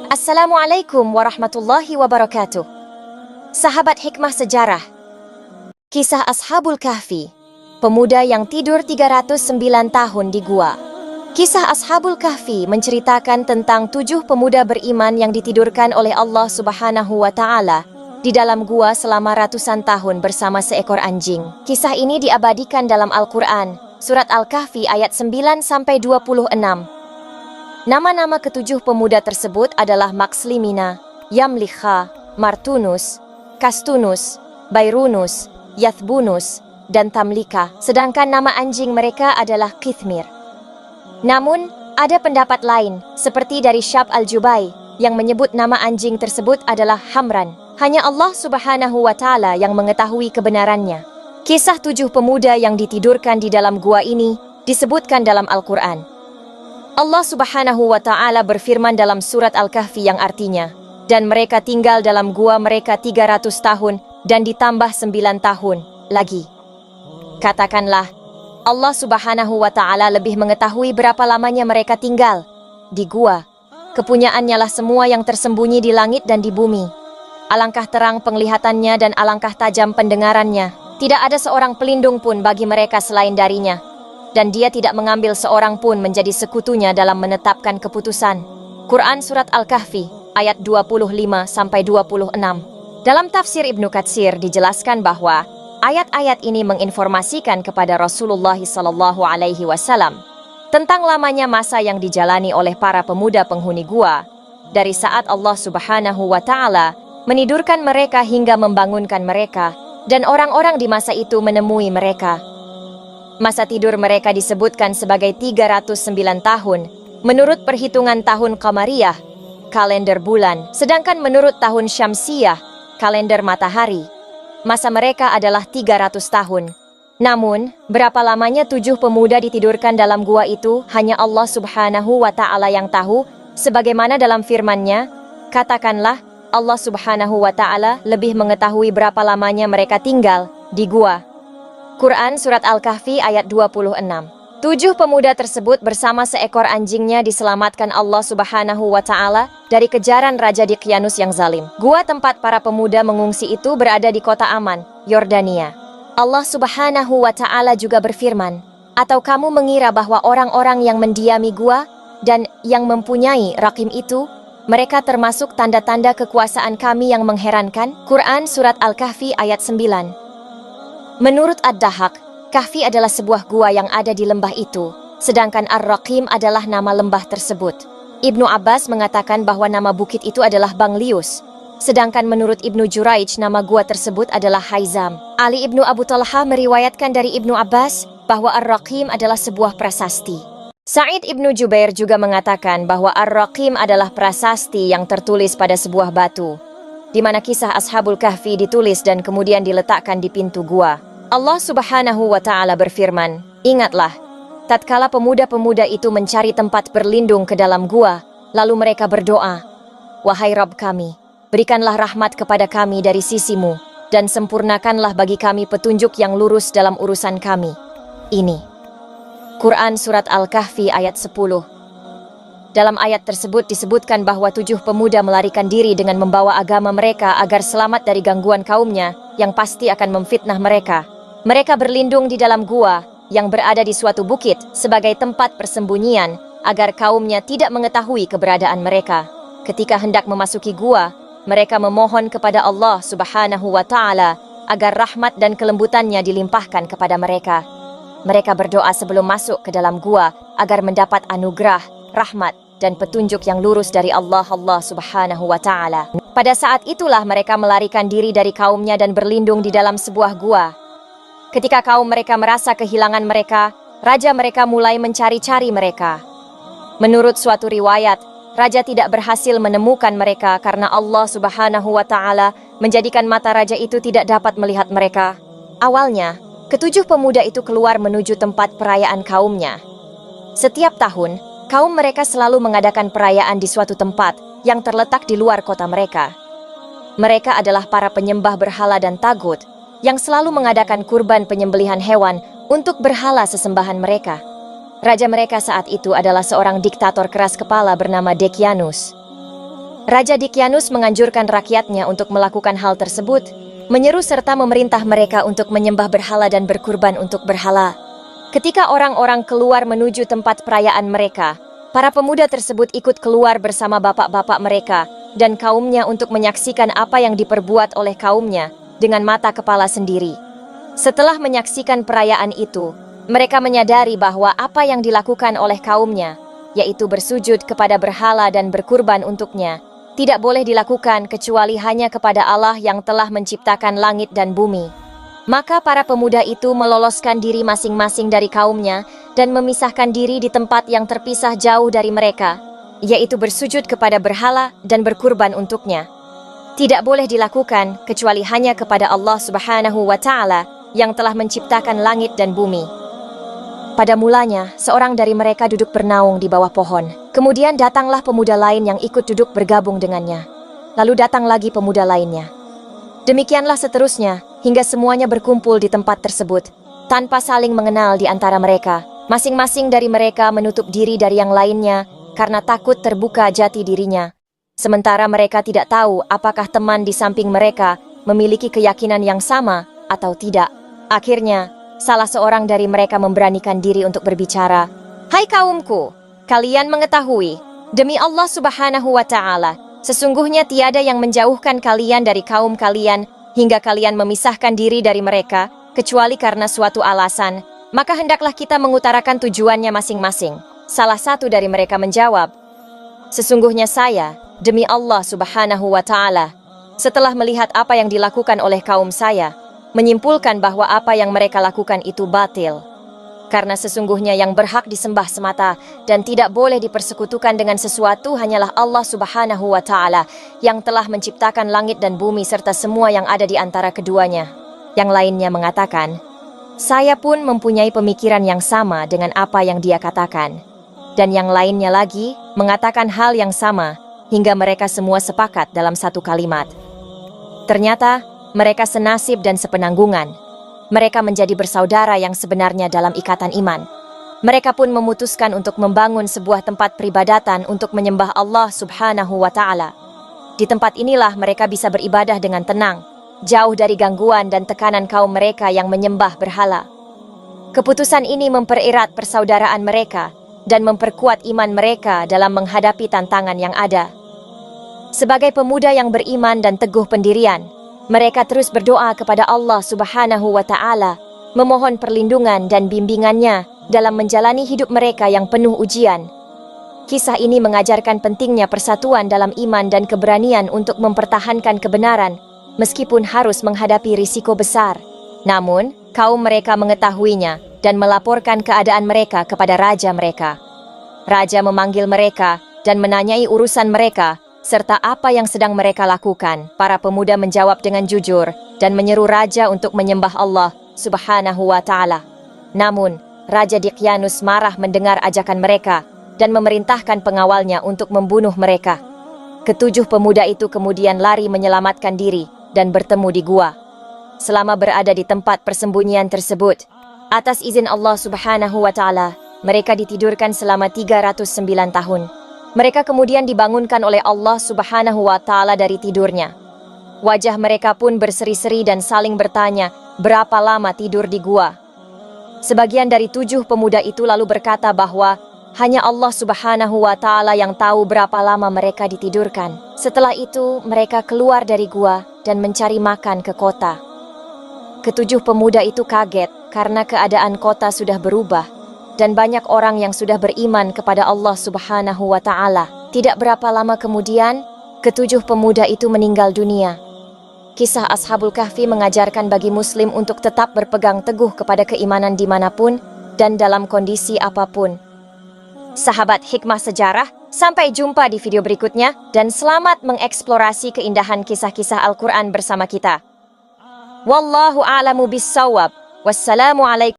Assalamualaikum warahmatullahi wabarakatuh. Sahabat hikmah sejarah. Kisah Ashabul Kahfi, pemuda yang tidur 309 tahun di gua. Kisah Ashabul Kahfi menceritakan tentang 7 pemuda beriman yang ditidurkan oleh Allah Subhanahu wa Ta'ala di dalam gua selama ratusan tahun bersama seekor anjing. Kisah ini diabadikan dalam Al-Quran, surat Al-Kahfi ayat 9-26. Nama-nama ketujuh pemuda tersebut adalah Makslimina, Yamlikha, Martunus, Kastunus, Bairunus, Yathbunus, dan Tamlika, sedangkan nama anjing mereka adalah Kithmir. Namun, ada pendapat lain, seperti dari Syab al-Jubai, yang menyebut nama anjing tersebut adalah Hamran. Hanya Allah Subhanahu wa Ta'ala yang mengetahui kebenarannya. Kisah 7 pemuda yang ditidurkan di dalam gua ini disebutkan dalam Al-Quran. Allah Subhanahu wa Ta'ala berfirman dalam surat Al-Kahfi yang artinya, dan mereka tinggal dalam gua mereka 300 tahun dan ditambah 9 tahun lagi. Katakanlah, Allah Subhanahu wa Ta'ala lebih mengetahui berapa lamanya mereka tinggal di gua. Kepunyaannya lah semua yang tersembunyi di langit dan di bumi. Alangkah terang penglihatannya dan alangkah tajam pendengarannya. Tidak ada seorang pelindung pun bagi mereka selain darinya. Dan dia tidak mengambil seorang pun menjadi sekutunya dalam menetapkan keputusan. Quran Surat Al-Kahfi, ayat 25-26. Dalam tafsir Ibnu Katsir dijelaskan bahwa ayat-ayat ini menginformasikan kepada Rasulullah SAW tentang lamanya masa yang dijalani oleh para pemuda penghuni gua, dari saat Allah Subhanahu wa Ta'ala menidurkan mereka hingga membangunkan mereka, dan orang-orang di masa itu menemui mereka. Masa tidur mereka disebutkan sebagai 309 tahun, menurut perhitungan tahun Qamariyah, kalender bulan, sedangkan menurut tahun Syamsiyah, kalender matahari, masa mereka adalah 300 tahun. Namun, berapa lamanya 7 pemuda ditidurkan dalam gua itu, hanya Allah Subhanahu wa Ta'ala yang tahu, sebagaimana dalam firman-Nya, katakanlah, Allah Subhanahu wa Ta'ala lebih mengetahui berapa lamanya mereka tinggal di gua. Quran Surat Al-Kahfi ayat 26. 7 pemuda tersebut bersama seekor anjingnya diselamatkan Allah Subhanahu wa Ta'ala dari kejaran Raja Dqyanus yang zalim. Gua tempat para pemuda mengungsi itu berada di kota Aman, Yordania. Allah Subhanahu wa Ta'ala juga berfirman, atau kamu mengira bahwa orang-orang yang mendiami gua dan yang mempunyai rakim itu, mereka termasuk tanda-tanda kekuasaan kami yang mengherankan? Quran Surat Al-Kahfi ayat 9. Menurut Ad-Dahak, Kahfi adalah sebuah gua yang ada di lembah itu, sedangkan Ar-Raqim adalah nama lembah tersebut. Ibnu Abbas mengatakan bahwa nama bukit itu adalah Banglius, sedangkan menurut Ibnu Juraij nama gua tersebut adalah Haizam. Ali Ibnu Abu Talha meriwayatkan dari Ibnu Abbas bahwa Ar-Raqim adalah sebuah prasasti. Sa'id Ibnu Jubair juga mengatakan bahwa Ar-Raqim adalah prasasti yang tertulis pada sebuah batu, di mana kisah Ashabul Kahfi ditulis dan kemudian diletakkan di pintu gua. Allah Subhanahu wa Ta'ala berfirman, ingatlah, tatkala pemuda-pemuda itu mencari tempat berlindung ke dalam gua, lalu mereka berdoa, wahai Rabb kami, berikanlah rahmat kepada kami dari sisimu, dan sempurnakanlah bagi kami petunjuk yang lurus dalam urusan kami. Ini. Quran Surat Al-Kahfi ayat 10. Dalam ayat tersebut disebutkan bahwa 7 pemuda melarikan diri dengan membawa agama mereka agar selamat dari gangguan kaumnya yang pasti akan memfitnah mereka. Mereka berlindung di dalam gua yang berada di suatu bukit sebagai tempat persembunyian agar kaumnya tidak mengetahui keberadaan mereka. Ketika hendak memasuki gua, mereka memohon kepada Allah Subhanahu wa Ta'ala agar rahmat dan kelembutannya dilimpahkan kepada mereka. Mereka berdoa sebelum masuk ke dalam gua agar mendapat anugerah, rahmat, dan petunjuk yang lurus dari Allah Subhanahu wa Ta'ala. Pada saat itulah mereka melarikan diri dari kaumnya dan berlindung di dalam sebuah gua. Ketika kaum mereka merasa kehilangan mereka, raja mereka mulai mencari-cari mereka. Menurut suatu riwayat, raja tidak berhasil menemukan mereka karena Allah Subhanahu wa Ta'ala menjadikan mata raja itu tidak dapat melihat mereka. Awalnya, ketujuh pemuda itu keluar menuju tempat perayaan kaumnya. Setiap tahun, kaum mereka selalu mengadakan perayaan di suatu tempat yang terletak di luar kota mereka. Mereka adalah para penyembah berhala dan tagut, yang selalu mengadakan kurban penyembelihan hewan untuk berhala sesembahan mereka. Raja mereka saat itu adalah seorang diktator keras kepala bernama Decianus. Raja Decianus menganjurkan rakyatnya untuk melakukan hal tersebut, menyeru serta memerintah mereka untuk menyembah berhala dan berkurban untuk berhala. Ketika orang-orang keluar menuju tempat perayaan mereka, para pemuda tersebut ikut keluar bersama bapak-bapak mereka dan kaumnya untuk menyaksikan apa yang diperbuat oleh kaumnya dengan mata kepala sendiri. Setelah menyaksikan perayaan itu, mereka menyadari bahwa apa yang dilakukan oleh kaumnya, yaitu bersujud kepada berhala dan berkurban untuknya, tidak boleh dilakukan kecuali hanya kepada Allah yang telah menciptakan langit dan bumi. Maka para pemuda itu meloloskan diri masing-masing dari kaumnya dan memisahkan diri di tempat yang terpisah jauh dari mereka, yaitu bersujud kepada berhala dan berkurban untuknya. Tidak boleh dilakukan kecuali hanya kepada Allah Subhanahu wa Ta'ala yang telah menciptakan langit dan bumi. Pada mulanya, seorang dari mereka duduk bernaung di bawah pohon. Kemudian datanglah pemuda lain yang ikut duduk bergabung dengannya. Lalu datang lagi pemuda lainnya. Demikianlah seterusnya, hingga semuanya berkumpul di tempat tersebut. Tanpa saling mengenal di antara mereka, masing-masing dari mereka menutup diri dari yang lainnya karena takut terbuka jati dirinya. Sementara mereka tidak tahu apakah teman di samping mereka memiliki keyakinan yang sama atau tidak. Akhirnya, salah seorang dari mereka memberanikan diri untuk berbicara. Hai kaumku, kalian mengetahui, demi Allah Subhanahu wa Ta'ala, sesungguhnya tiada yang menjauhkan kalian dari kaum kalian hingga kalian memisahkan diri dari mereka, kecuali karena suatu alasan, maka hendaklah kita mengutarakan tujuannya masing-masing. Salah satu dari mereka menjawab, sesungguhnya saya, demi Allah Subhanahu wa Ta'ala, setelah melihat apa yang dilakukan oleh kaum saya, menyimpulkan bahwa apa yang mereka lakukan itu batil. Karena sesungguhnya yang berhak disembah semata dan tidak boleh dipersekutukan dengan sesuatu hanyalah Allah Subhanahu wa Ta'ala yang telah menciptakan langit dan bumi serta semua yang ada di antara keduanya. Yang lainnya mengatakan, saya pun mempunyai pemikiran yang sama dengan apa yang dia katakan. Dan yang lainnya lagi mengatakan hal yang sama hingga mereka semua sepakat dalam satu kalimat. Ternyata, mereka senasib dan sepenanggungan. Mereka menjadi bersaudara yang sebenarnya dalam ikatan iman. Mereka pun memutuskan untuk membangun sebuah tempat peribadatan untuk menyembah Allah Subhanahu wa Ta'ala. Di tempat inilah mereka bisa beribadah dengan tenang, jauh dari gangguan dan tekanan kaum mereka yang menyembah berhala. Keputusan ini mempererat persaudaraan mereka dan memperkuat iman mereka dalam menghadapi tantangan yang ada. Sebagai pemuda yang beriman dan teguh pendirian, mereka terus berdoa kepada Allah Subhanahu wa Ta'ala, memohon perlindungan dan bimbingannya dalam menjalani hidup mereka yang penuh ujian. Kisah ini mengajarkan pentingnya persatuan dalam iman dan keberanian untuk mempertahankan kebenaran, meskipun harus menghadapi risiko besar. Namun, kaum mereka mengetahuinya dan melaporkan keadaan mereka kepada raja mereka. Raja memanggil mereka dan menanyai urusan mereka, serta apa yang sedang mereka lakukan. Para pemuda menjawab dengan jujur dan menyeru raja untuk menyembah Allah Subhanahu wa Ta'ala. Namun, Raja Decianus marah mendengar ajakan mereka dan memerintahkan pengawalnya untuk membunuh mereka. Ketujuh pemuda itu kemudian lari menyelamatkan diri dan bertemu di gua. Selama berada di tempat persembunyian tersebut, atas izin Allah Subhanahu wa Ta'ala, mereka ditidurkan selama 309 tahun. Mereka kemudian dibangunkan oleh Allah Subhanahu wa Ta'ala dari tidurnya. Wajah mereka pun berseri-seri dan saling bertanya, berapa lama tidur di gua? Sebagian dari tujuh pemuda itu lalu berkata bahwa hanya Allah Subhanahu wa Ta'ala yang tahu berapa lama mereka ditidurkan. Setelah itu, mereka keluar dari gua dan mencari makan ke kota. Ketujuh pemuda itu kaget karena keadaan kota sudah berubah dan banyak orang yang sudah beriman kepada Allah Subhanahu wa Ta'ala. Tidak berapa lama kemudian, ketujuh pemuda itu meninggal dunia. Kisah Ashabul Kahfi mengajarkan bagi Muslim untuk tetap berpegang teguh kepada keimanan dimanapun dan dalam kondisi apapun. Sahabat Hikmah Sejarah, sampai jumpa di video berikutnya dan selamat mengeksplorasi keindahan kisah-kisah Al-Quran bersama kita. Wallahu a'lamu bis-shawab. Wassalamualaikum.